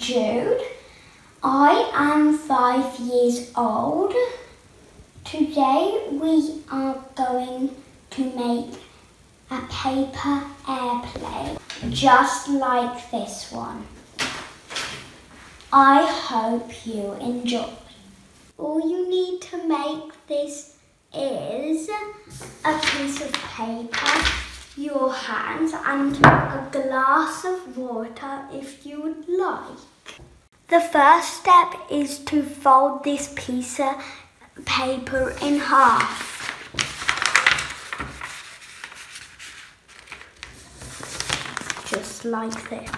Jude. I am 5 years old. Today we are going to make a paper airplane, just like this one. I hope you enjoy. All you need to make this is a piece of paper, your hands, and a glass of water if you would like. The first step is to fold this piece of paper in half. Just like this.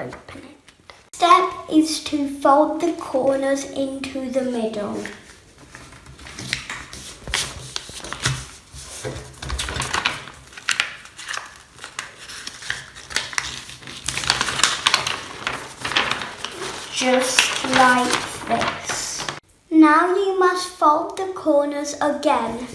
Open it. Step is to fold the corners into the middle. Just like this. Now you must fold the corners again.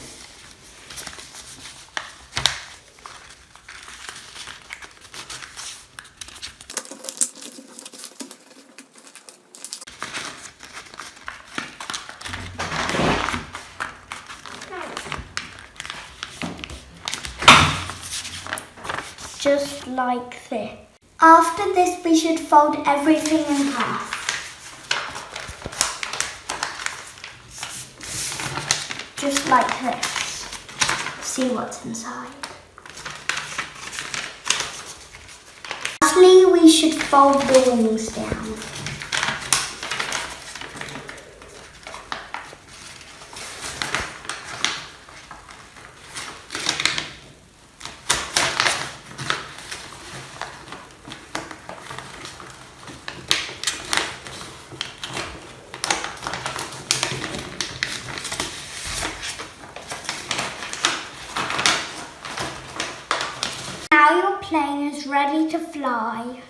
Just like this. After this, we should fold everything in half. Just like this. See what's inside. Lastly, we should fold the wings down. Now your plane is ready to fly.